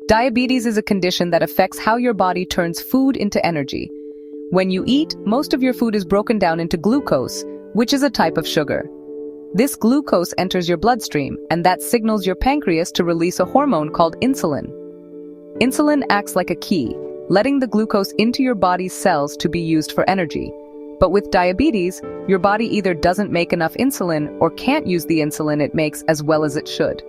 Diabetes is a condition that affects how your body turns food into energy. When you eat, most of your food is broken down into glucose, which is a type of sugar. This glucose enters your bloodstream, and that signals your pancreas to release a hormone called insulin. Insulin acts like a key, letting the glucose into your body's cells to be used for energy. But with diabetes, your body either doesn't make enough insulin or can't use the insulin it makes as well as it should.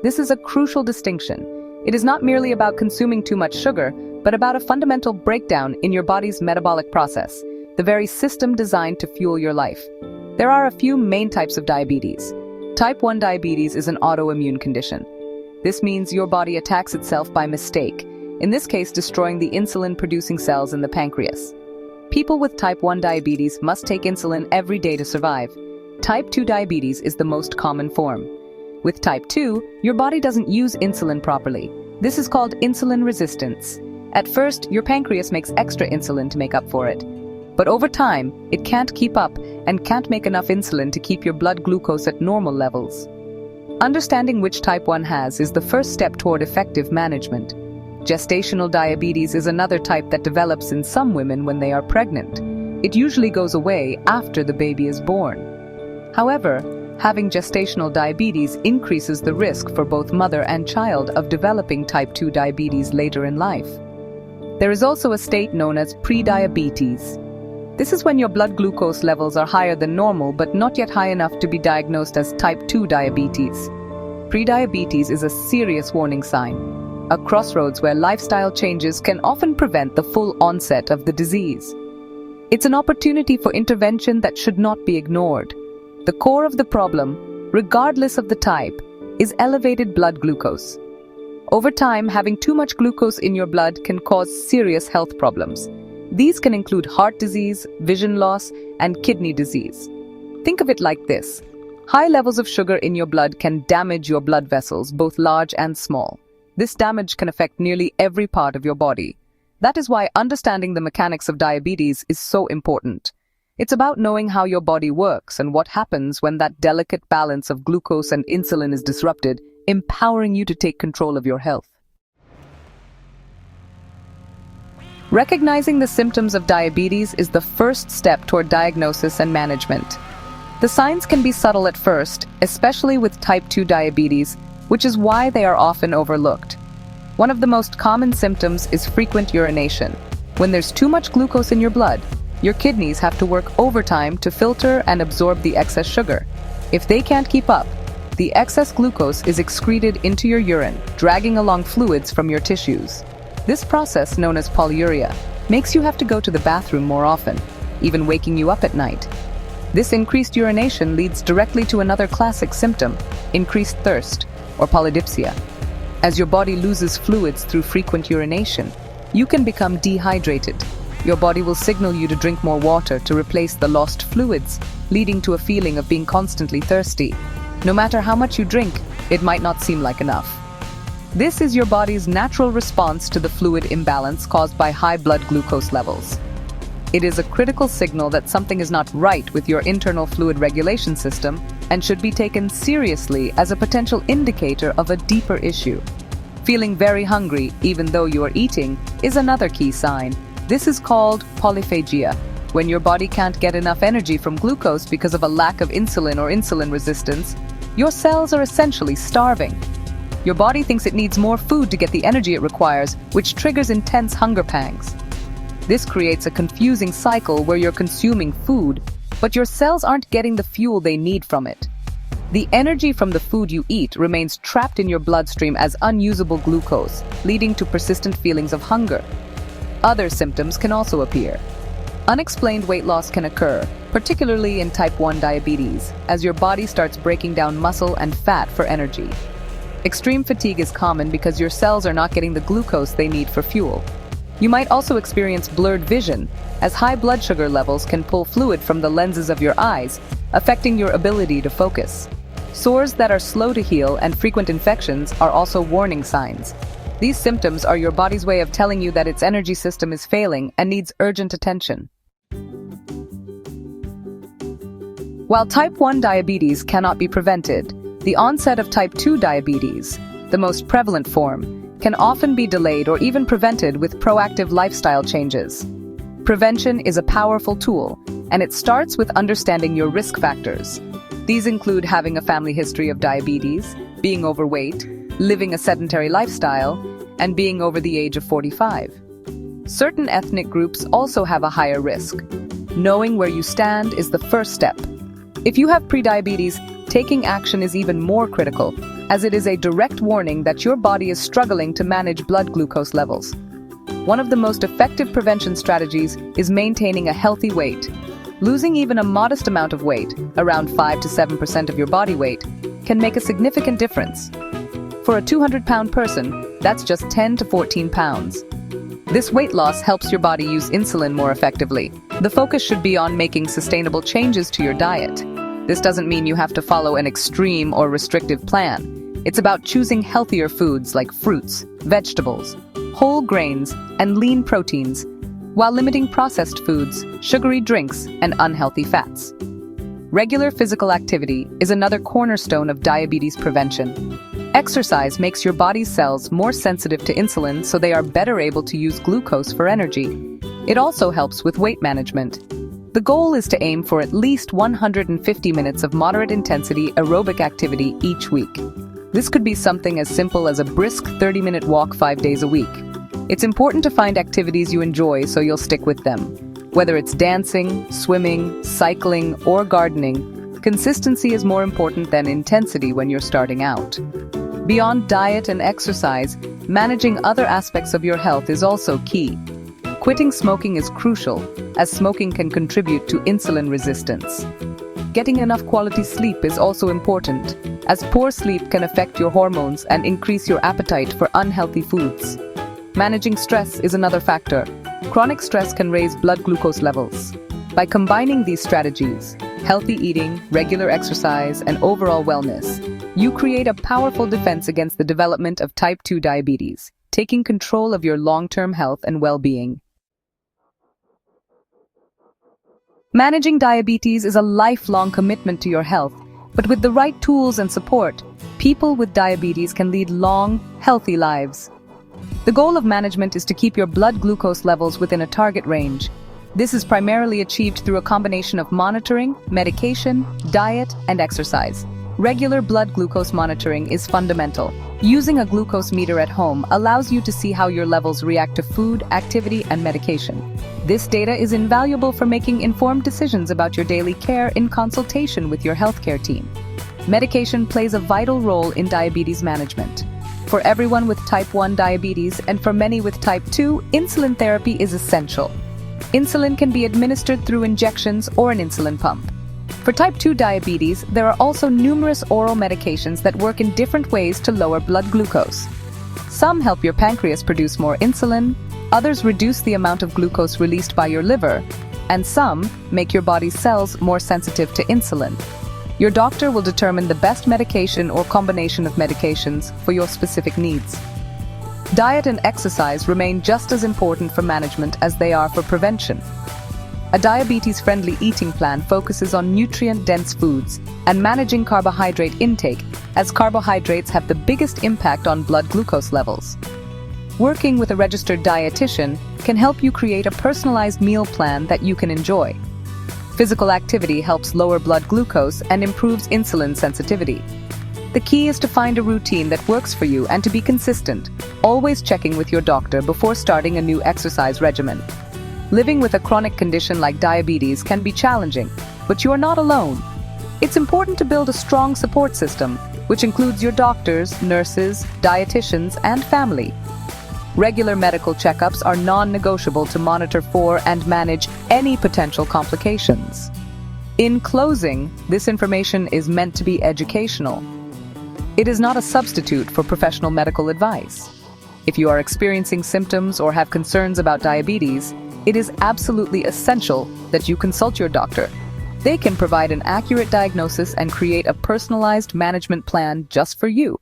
This is a crucial distinction. It is not merely about consuming too much sugar, but about a fundamental breakdown in your body's metabolic process, the very system designed to fuel your life. There are a few main types of diabetes. Type 1 diabetes is an autoimmune condition. This means your body attacks itself by mistake, in this case destroying the insulin-producing cells in the pancreas. People with type 1 diabetes must take insulin every day to survive. Type 2 diabetes is the most common form. With type 2, your body doesn't use insulin properly. This is called insulin resistance. At first, your pancreas makes extra insulin to make up for it. But over time, it can't keep up and can't make enough insulin to keep your blood glucose at normal levels. Understanding which type 1 has is the first step toward effective management. Gestational diabetes is another type that develops in some women when they are pregnant. It usually goes away after the baby is born. However, having gestational diabetes increases the risk for both mother and child of developing type 2 diabetes later in life. There is also a state known as prediabetes. This is when your blood glucose levels are higher than normal but not yet high enough to be diagnosed as type 2 diabetes. Prediabetes is a serious warning sign, a crossroads where lifestyle changes can often prevent the full onset of the disease. It's an opportunity for intervention that should not be ignored. The core of the problem, regardless of the type, is elevated blood glucose. Over time, having too much glucose in your blood can cause serious health problems. These can include heart disease, vision loss, and kidney disease. Think of it like this. High levels of sugar in your blood can damage your blood vessels, both large and small. This damage can affect nearly every part of your body. That is why understanding the mechanics of diabetes is so important. It's about knowing how your body works and what happens when that delicate balance of glucose and insulin is disrupted, empowering you to take control of your health. Recognizing the symptoms of diabetes is the first step toward diagnosis and management. The signs can be subtle at first, especially with type 2 diabetes, which is why they are often overlooked. One of the most common symptoms is frequent urination. When there's too much glucose in your blood, your kidneys have to work overtime to filter and absorb the excess sugar. If they can't keep up, the excess glucose is excreted into your urine, dragging along fluids from your tissues. This process, known as polyuria, makes you have to go to the bathroom more often, even waking you up at night. This increased urination leads directly to another classic symptom, increased thirst, or polydipsia. As your body loses fluids through frequent urination, you can become dehydrated. Your body will signal you to drink more water to replace the lost fluids, leading to a feeling of being constantly thirsty. No matter how much you drink, it might not seem like enough. This is your body's natural response to the fluid imbalance caused by high blood glucose levels. It is a critical signal that something is not right with your internal fluid regulation system and should be taken seriously as a potential indicator of a deeper issue. Feeling very hungry, even though you are eating, is another key sign. This is called polyphagia, when your body can't get enough energy from glucose because of a lack of insulin or insulin resistance. Your cells are essentially starving. Your body thinks it needs more food to get the energy it requires, which triggers intense hunger pangs. This creates a confusing cycle where you're consuming food, but your cells aren't getting the fuel they need from it. The energy from the food you eat remains trapped in your bloodstream as unusable glucose, leading to persistent feelings of hunger. Other symptoms can also appear. Unexplained weight loss can occur, particularly in type 1 diabetes, as your body starts breaking down muscle and fat for energy. Extreme fatigue is common because your cells are not getting the glucose they need for fuel. You might also experience blurred vision, as high blood sugar levels can pull fluid from the lenses of your eyes, affecting your ability to focus. Sores that are slow to heal and frequent infections are also warning signs. These symptoms are your body's way of telling you that its energy system is failing and needs urgent attention. While type 1 diabetes cannot be prevented, the onset of type 2 diabetes, the most prevalent form, can often be delayed or even prevented with proactive lifestyle changes. Prevention is a powerful tool, and it starts with understanding your risk factors. These include having a family history of diabetes, being overweight, living a sedentary lifestyle, and being over the age of 45. Certain ethnic groups also have a higher risk. Knowing where you stand is the first step. If you have prediabetes, taking action is even more critical, as it is a direct warning that your body is struggling to manage blood glucose levels. One of the most effective prevention strategies is maintaining a healthy weight. Losing even a modest amount of weight, around 5 to 7% of your body weight, can make a significant difference. For a 200-pound person, that's just 10 to 14 pounds. This weight loss helps your body use insulin more effectively. The focus should be on making sustainable changes to your diet. This doesn't mean you have to follow an extreme or restrictive plan. It's about choosing healthier foods like fruits, vegetables, whole grains, and lean proteins, while limiting processed foods, sugary drinks, and unhealthy fats. Regular physical activity is another cornerstone of diabetes prevention. Exercise makes your body's cells more sensitive to insulin, so they are better able to use glucose for energy. It also helps with weight management. The goal is to aim for at least 150 minutes of moderate-intensity aerobic activity each week. This could be something as simple as a brisk 30-minute walk 5 days a week. It's important to find activities you enjoy so you'll stick with them. Whether it's dancing, swimming, cycling, or gardening, consistency is more important than intensity when you're starting out. Beyond diet and exercise, managing other aspects of your health is also key. Quitting smoking is crucial, as smoking can contribute to insulin resistance. Getting enough quality sleep is also important, as poor sleep can affect your hormones and increase your appetite for unhealthy foods. Managing stress is another factor. Chronic stress can raise blood glucose levels. By combining these strategies, healthy eating, regular exercise, and overall wellness, you create a powerful defense against the development of type 2 diabetes, taking control of your long-term health and well-being. Managing diabetes is a lifelong commitment to your health, but with the right tools and support, people with diabetes can lead long, healthy lives. The goal of management is to keep your blood glucose levels within a target range. This is primarily achieved through a combination of monitoring, medication, diet, and exercise. Regular blood glucose monitoring is fundamental. Using a glucose meter at home allows you to see how your levels react to food, activity, and medication. This data is invaluable for making informed decisions about your daily care in consultation with your healthcare team. Medication plays a vital role in diabetes management. For everyone with type 1 diabetes and for many with type 2, insulin therapy is essential. Insulin can be administered through injections or an insulin pump. For type 2 diabetes, there are also numerous oral medications that work in different ways to lower blood glucose. Some help your pancreas produce more insulin, others reduce the amount of glucose released by your liver, and some make your body's cells more sensitive to insulin. Your doctor will determine the best medication or combination of medications for your specific needs. Diet and exercise remain just as important for management as they are for prevention. A diabetes-friendly eating plan focuses on nutrient-dense foods and managing carbohydrate intake, as carbohydrates have the biggest impact on blood glucose levels. Working with a registered dietitian can help you create a personalized meal plan that you can enjoy. Physical activity helps lower blood glucose and improves insulin sensitivity. The key is to find a routine that works for you and to be consistent, always checking with your doctor before starting a new exercise regimen. Living with a chronic condition like diabetes can be challenging, but you are not alone. It's important to build a strong support system, which includes your doctors, nurses, dietitians, and family. Regular medical checkups are non-negotiable to monitor for and manage any potential complications. In closing, this information is meant to be educational. It is not a substitute for professional medical advice. If you are experiencing symptoms or have concerns about diabetes, it is absolutely essential that you consult your doctor. They can provide an accurate diagnosis and create a personalized management plan just for you.